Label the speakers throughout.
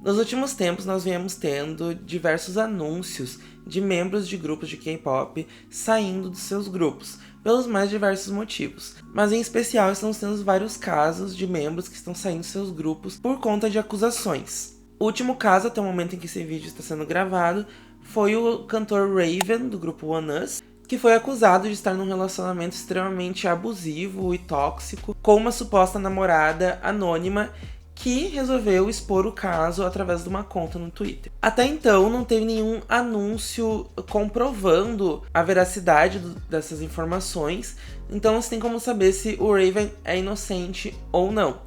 Speaker 1: Nos últimos tempos, nós viemos tendo diversos anúncios de membros de grupos de K-pop saindo dos seus grupos, pelos mais diversos motivos. Mas em especial, estamos tendo vários casos de membros que estão saindo dos seus grupos por conta de acusações. O último caso, até o momento em que esse vídeo está sendo gravado, foi o cantor Raven, do grupo One Us, que foi acusado de estar num relacionamento extremamente abusivo e tóxico com uma suposta namorada anônima que resolveu expor o caso através de uma conta no Twitter. Até então, não teve nenhum anúncio comprovando a veracidade dessas informações, então não se tem como saber se o Raven é inocente ou não.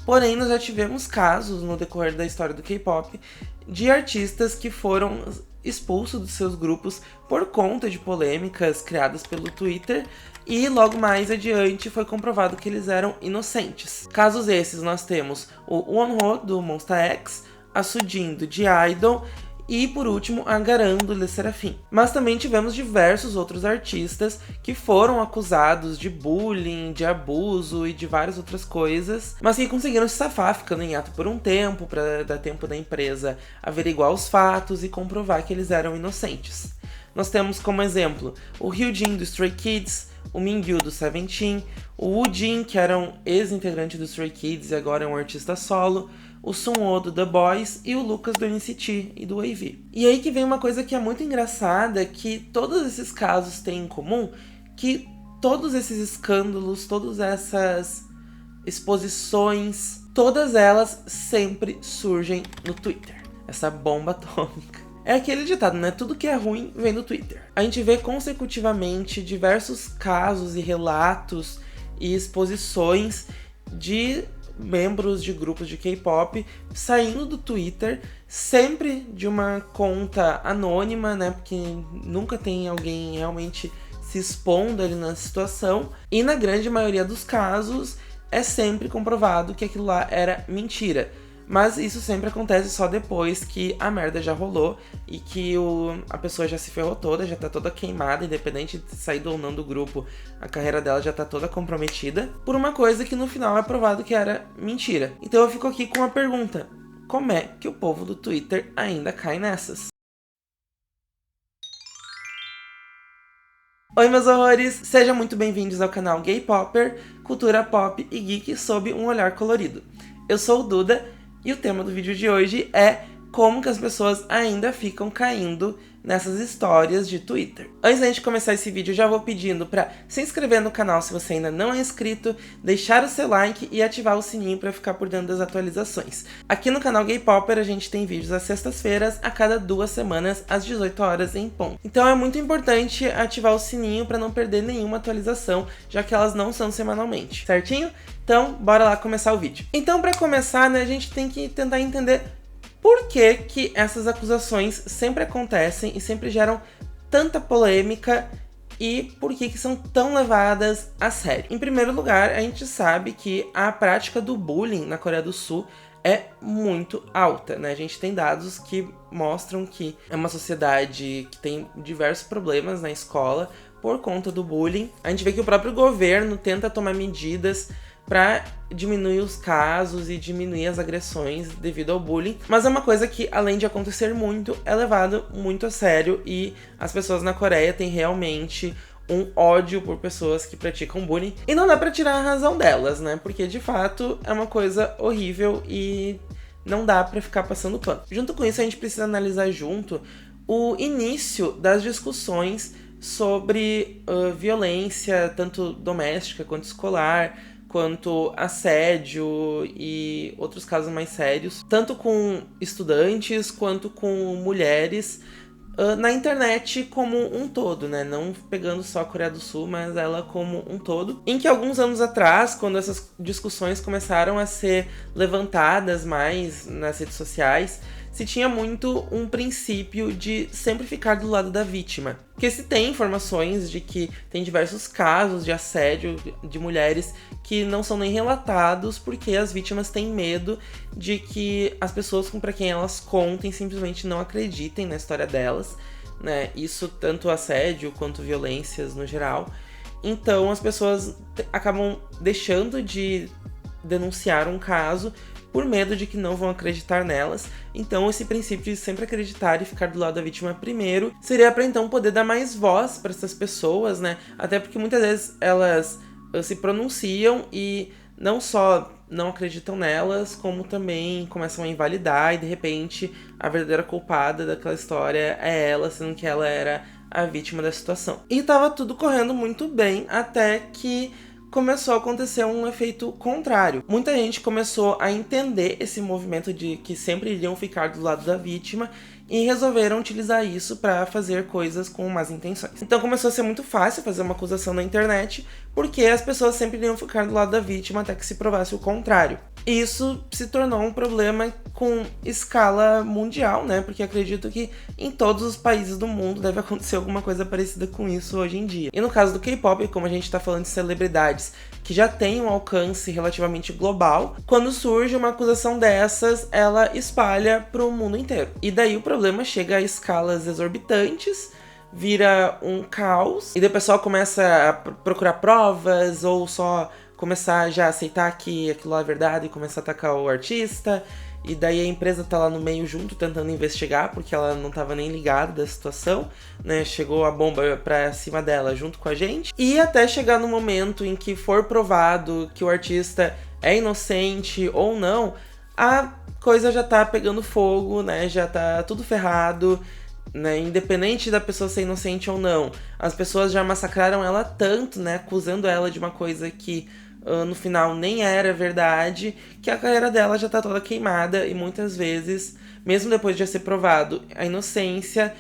Speaker 1: Porém, nós já tivemos casos no decorrer da história do K-pop de artistas que foram expulsos dos seus grupos por conta de polêmicas criadas pelo Twitter, e logo mais adiante foi comprovado que eles eram inocentes. Casos esses nós temos o Wonho, do Monsta X, a Sujin, do G-Idol, e por último a Garan, do LE SSERAFIM. Mas também tivemos diversos outros artistas que foram acusados de bullying, de abuso e de várias outras coisas, mas que conseguiram se safar ficando em ato por um tempo, para dar tempo da empresa averiguar os fatos e comprovar que eles eram inocentes. Nós temos como exemplo o Hyojin, do Stray Kids, o Mingyu, do Seventeen, o Woojin, que era um ex-integrante do Stray Kids e agora é um artista solo, o Sunwoo, do The Boys, e o Lucas, do NCT e do AV. E aí que vem uma coisa que é muito engraçada, que todos esses casos têm em comum, que todos esses escândalos, todas essas exposições, todas elas sempre surgem no Twitter. Essa bomba atômica. É aquele ditado, né? Tudo que é ruim vem do Twitter. A gente vê consecutivamente diversos casos e relatos e exposições de membros de grupos de K-pop saindo do Twitter, sempre de uma conta anônima, né? Porque nunca tem alguém realmente se expondo ali na situação. E na grande maioria dos casos é sempre comprovado que aquilo lá era mentira. Mas isso sempre acontece só depois que a merda já rolou e que a pessoa já se ferrou toda, já tá toda queimada, independente de ter saído ou não do grupo, a carreira dela já tá toda comprometida, por uma coisa que no final é provado que era mentira. Então eu fico aqui com uma pergunta: como é que o povo do Twitter ainda cai nessas? Oi meus horrores, sejam muito bem-vindos ao canal Gay Popper, cultura pop e geek sob um olhar colorido. Eu sou o Duda, e o tema do vídeo de hoje é como que as pessoas ainda ficam caindo nessas histórias de Twitter. Antes da gente começar esse vídeo, eu já vou pedindo para se inscrever no canal se você ainda não é inscrito, deixar o seu like e ativar o sininho para ficar por dentro das atualizações. Aqui no canal Gay Popper a gente tem vídeos às sextas-feiras, a cada 2 semanas, às 18 horas em ponto. Então é muito importante ativar o sininho para não perder nenhuma atualização, já que elas não são semanalmente, certinho? Então, bora lá começar o vídeo. Então, para começar, né, a gente tem que tentar entender por que essas acusações sempre acontecem e sempre geram tanta polêmica e por que são tão levadas a sério. Em primeiro lugar, a gente sabe que a prática do bullying na Coreia do Sul é muito alta, né? A gente tem dados que mostram que é uma sociedade que tem diversos problemas na escola por conta do bullying. A gente vê que o próprio governo tenta tomar medidas para diminuir os casos e diminuir as agressões devido ao bullying, mas é uma coisa que, além de acontecer muito, é levado muito a sério e as pessoas na Coreia têm realmente um ódio por pessoas que praticam bullying, e não dá pra tirar a razão delas, né, porque de fato é uma coisa horrível e não dá pra ficar passando pano. Junto com isso, a gente precisa analisar junto o início das discussões sobre violência, tanto doméstica quanto escolar, quanto assédio e outros casos mais sérios, tanto com estudantes quanto com mulheres na internet como um todo, né? Não pegando só a Coreia do Sul, mas ela como um todo. Em que alguns anos atrás, quando essas discussões começaram a ser levantadas mais nas redes sociais, se tinha muito um princípio de sempre ficar do lado da vítima. Porque se tem informações de que tem diversos casos de assédio de mulheres que não são nem relatados porque as vítimas têm medo de que as pessoas para quem elas contem simplesmente não acreditem na história delas, né? Isso tanto assédio quanto violências no geral. Então as pessoas acabam deixando de denunciar um caso por medo de que não vão acreditar nelas. Então esse princípio de sempre acreditar e ficar do lado da vítima primeiro seria para então poder dar mais voz para essas pessoas, né? Até porque muitas vezes elas se pronunciam e não só não acreditam nelas, como também começam a invalidar e de repente a verdadeira culpada daquela história é ela, sendo que ela era a vítima da situação. E tava tudo correndo muito bem até que começou a acontecer um efeito contrário. Muita gente começou a entender esse movimento de que sempre iriam ficar do lado da vítima e resolveram utilizar isso para fazer coisas com más intenções. Então começou a ser muito fácil fazer uma acusação na internet, porque as pessoas sempre iriam ficar do lado da vítima até que se provasse o contrário. Isso se tornou um problema com escala mundial, né? Porque acredito que em todos os países do mundo deve acontecer alguma coisa parecida com isso hoje em dia. E no caso do K-pop, como a gente tá falando de celebridades que já têm um alcance relativamente global, quando surge uma acusação dessas, ela espalha pro mundo inteiro. E daí o problema chega a escalas exorbitantes, vira um caos, e daí o pessoal começa a procurar provas, ou só começar já a aceitar que aquilo lá é verdade e começar a atacar o artista, e daí a empresa tá lá no meio junto tentando investigar, porque ela não tava nem ligada da situação, né? Chegou a bomba pra cima dela junto com a gente, e até chegar no momento em que for provado que o artista é inocente ou não, a coisa já tá pegando fogo, né? Já tá tudo ferrado, né? Independente da pessoa ser inocente ou não. As pessoas já massacraram ela tanto, né? Acusando ela de uma coisa que no final nem era verdade, que a carreira dela já tá toda queimada e muitas vezes, mesmo depois de já ser provado a inocência,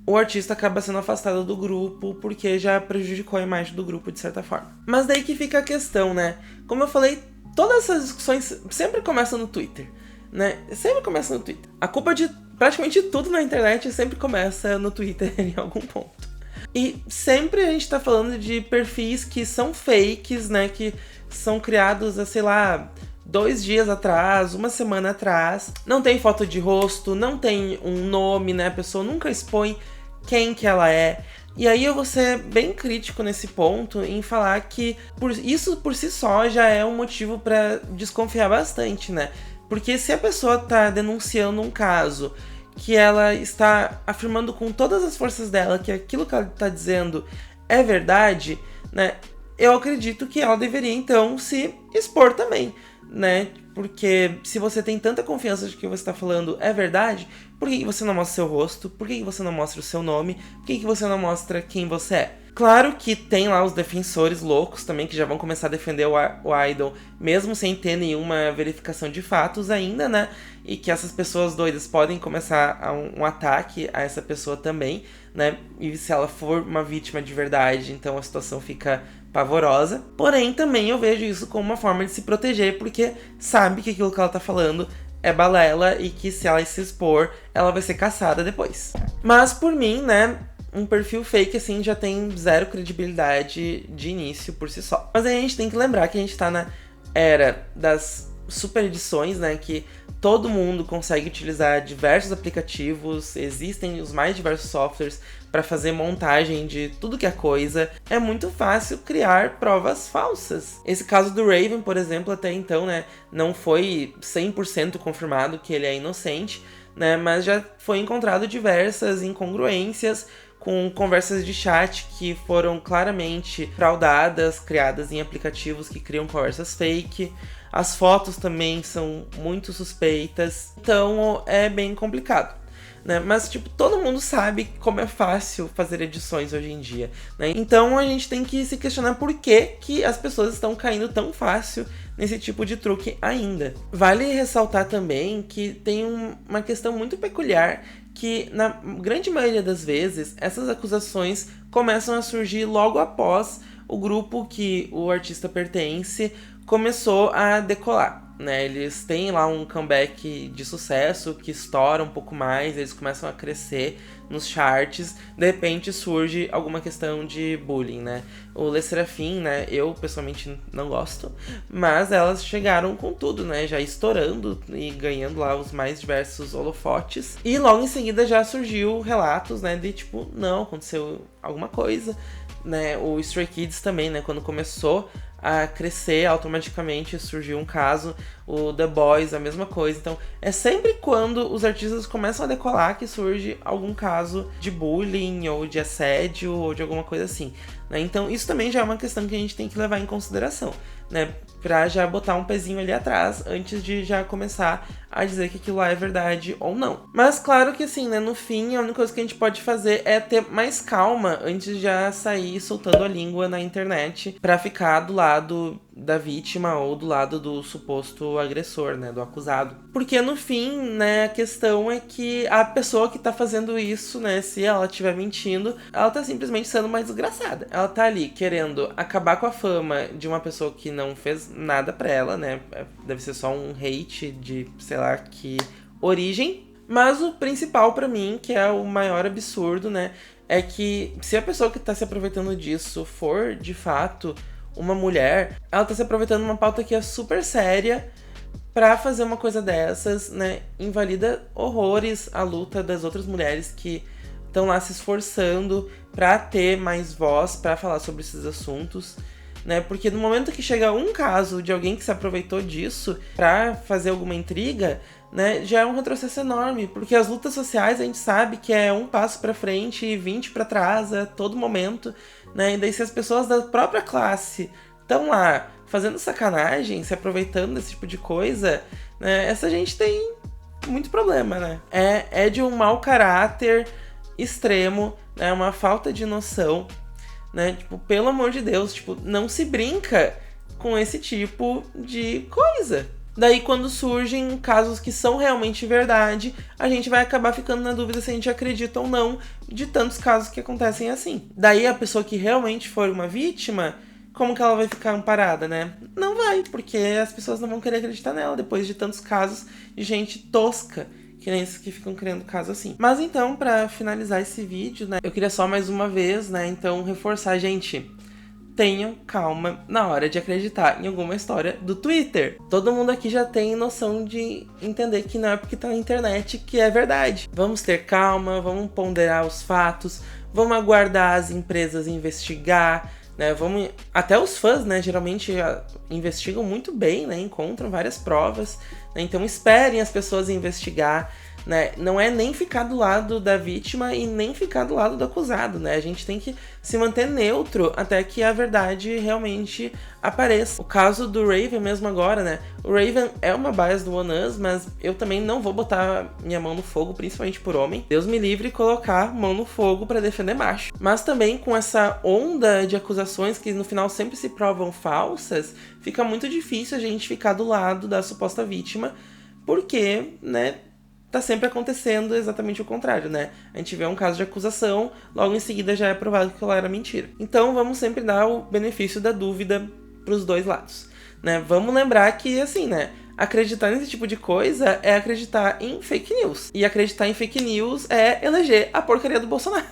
Speaker 1: o artista acaba sendo afastado do grupo porque já prejudicou a imagem do grupo de certa forma. Mas daí que fica a questão, né? Como eu falei, todas essas discussões sempre começam no Twitter, né? Sempre começa no Twitter. A culpa de praticamente tudo na internet sempre começa no Twitter em algum ponto. E sempre a gente tá falando de perfis que são fakes, né? Que são criados há, sei lá, 2 dias atrás, 1 semana atrás. Não tem foto de rosto, não tem um nome, né? A pessoa nunca expõe quem que ela é. E aí eu vou ser bem crítico nesse ponto em falar que isso por si só já é um motivo para desconfiar bastante, né? Porque se a pessoa tá denunciando um caso que ela está afirmando com todas as forças dela que aquilo que ela tá dizendo é verdade, né? Eu acredito que ela deveria, então, se expor também, né? Porque se você tem tanta confiança de que você está falando é verdade, por que você não mostra seu rosto? Por que você não mostra o seu nome? Por que você não mostra quem você é? Claro que tem lá os defensores loucos também, que já vão começar a defender o idol, mesmo sem ter nenhuma verificação de fatos ainda, né? E que essas pessoas doidas podem começar um ataque a essa pessoa também, né? E se ela for uma vítima de verdade, então a situação fica pavorosa. Porém, também eu vejo isso como uma forma de se proteger, porque sabe que aquilo que ela tá falando é balela e que se ela se expor, ela vai ser caçada depois. Mas por mim, né, um perfil fake assim já tem zero credibilidade de início por si só. Mas aí a gente tem que lembrar que a gente tá na era das super edições, né, que todo mundo consegue utilizar diversos aplicativos, existem os mais diversos softwares para fazer montagem de tudo que é coisa. É muito fácil criar provas falsas. Esse caso do Raven, por exemplo, até então, né, não foi 100% confirmado que ele é inocente, né, mas já foi encontrado diversas incongruências com conversas de chat que foram claramente fraudadas, criadas em aplicativos que criam conversas fake. As fotos também são muito suspeitas, então é bem complicado, né? Mas, tipo, todo mundo sabe como é fácil fazer edições hoje em dia, né? Então a gente tem que se questionar por que as pessoas estão caindo tão fácil nesse tipo de truque ainda. Vale ressaltar também que tem uma questão muito peculiar, que na grande maioria das vezes essas acusações começam a surgir logo após o grupo que o artista pertence começou a decolar, né? Eles têm lá um comeback de sucesso que estoura um pouco mais, eles começam a crescer nos charts, de repente surge alguma questão de bullying, né? O Le Sserafim, né? Eu pessoalmente não gosto, mas elas chegaram com tudo, né? Já estourando e ganhando lá os mais diversos holofotes. E logo em seguida já surgiu relatos, né? De tipo, não, aconteceu alguma coisa, né? O Stray Kids também, né? Quando começou a crescer automaticamente, surgiu um caso, o The Boys, a mesma coisa. Então, é sempre quando os artistas começam a decolar que surge algum caso de bullying, ou de assédio, ou de alguma coisa assim, né? Então, isso também já é uma questão que a gente tem que levar em consideração, né? Pra já botar um pezinho ali atrás, antes de já começar a dizer que aquilo lá é verdade ou não. Mas claro que assim, né, no fim, a única coisa que a gente pode fazer é ter mais calma antes de já sair soltando a língua na internet pra ficar do lado da vítima ou do lado do suposto agressor, né, do acusado. Porque no fim, né, a questão é que a pessoa que tá fazendo isso, né, se ela estiver mentindo, ela tá simplesmente sendo mais desgraçada. Ela tá ali querendo acabar com a fama de uma pessoa que não fez nada pra ela, né, deve ser só um hate de, sei lá, que origem. Mas o principal pra mim, que é o maior absurdo, né, é que se a pessoa que tá se aproveitando disso for, de fato, uma mulher, ela tá se aproveitando de uma pauta que é super séria pra fazer uma coisa dessas, né? Invalida horrores a luta das outras mulheres que estão lá se esforçando pra ter mais voz, pra falar sobre esses assuntos, né? Porque no momento que chega um caso de alguém que se aproveitou disso pra fazer alguma intriga, né, já é um retrocesso enorme, porque as lutas sociais a gente sabe que é um passo pra frente e 20 pra trás a todo momento, né? E daí se as pessoas da própria classe estão lá fazendo sacanagem, se aproveitando desse tipo de coisa, né, essa gente tem muito problema, né? É de um mau caráter extremo, né, uma falta de noção, né? Tipo, pelo amor de Deus, tipo, não se brinca com esse tipo de coisa. Daí, quando surgem casos que são realmente verdade, a gente vai acabar ficando na dúvida se a gente acredita ou não de tantos casos que acontecem assim. Daí, a pessoa que realmente for uma vítima, como que ela vai ficar amparada, né? Não vai, porque as pessoas não vão querer acreditar nela depois de tantos casos de gente tosca, que nem esses que ficam criando caso assim. Mas então, pra finalizar esse vídeo, né, eu queria só mais uma vez, né, então reforçar, gente, tenham calma na hora de acreditar em alguma história do Twitter. Todo mundo aqui já tem noção de entender que não é porque tá na internet que é verdade. Vamos ter calma, vamos ponderar os fatos, vamos aguardar as empresas investigar, né? Vamos... Até os fãs, né, geralmente investigam muito bem, né, encontram várias provas, né? Então esperem as pessoas investigar, né? Não é nem ficar do lado da vítima e nem ficar do lado do acusado, né? A gente tem que se manter neutro até que a verdade realmente apareça. O caso do Raven mesmo agora, né? O Raven é uma bias do One Us, mas eu também não vou botar minha mão no fogo, principalmente por homem. Deus me livre colocar mão no fogo pra defender macho. Mas também com essa onda de acusações que no final sempre se provam falsas, fica muito difícil a gente ficar do lado da suposta vítima, porque, né, tá sempre acontecendo exatamente o contrário, né? A gente vê um caso de acusação, logo em seguida já é provado que ela era mentira. Então vamos sempre dar o benefício da dúvida pros dois lados, né? Vamos lembrar que, assim, né, acreditar nesse tipo de coisa é acreditar em fake news. E acreditar em fake news é eleger a porcaria do Bolsonaro.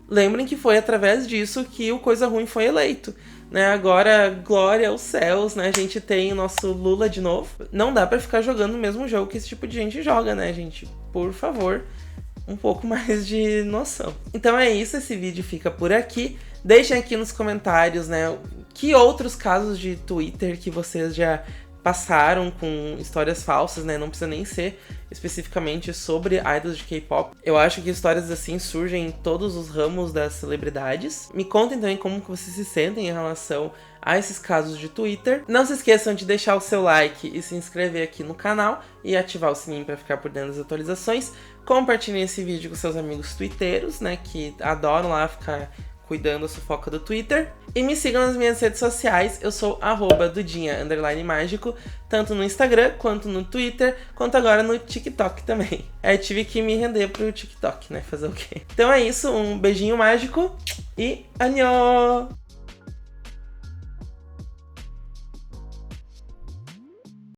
Speaker 1: Lembrem que foi através disso que o Coisa Ruim foi eleito, né? Agora, glória aos céus, né? A gente tem o nosso Lula de novo. Não dá pra ficar jogando o mesmo jogo que esse tipo de gente joga, né, gente? Por favor, um pouco mais de noção. Então é isso, esse vídeo fica por aqui. Deixem aqui nos comentários, né, que outros casos de Twitter que vocês já passaram com histórias falsas, né? Não precisa nem ser especificamente sobre idols de K-pop. Eu acho que histórias assim surgem em todos os ramos das celebridades. Me contem também como que vocês se sentem em relação a esses casos de Twitter. Não se esqueçam de deixar o seu like e se inscrever aqui no canal e ativar o sininho para ficar por dentro das atualizações. Compartilhem esse vídeo com seus amigos twitteiros, né, que adoram lá ficar cuidando da fofoca do Twitter. E me sigam nas minhas redes sociais, eu sou @dudinha_mágico, tanto no Instagram, quanto no Twitter, quanto agora no TikTok também. Aí tive que me render pro TikTok, né, fazer o quê? Então é isso, um beijinho mágico e annyeong!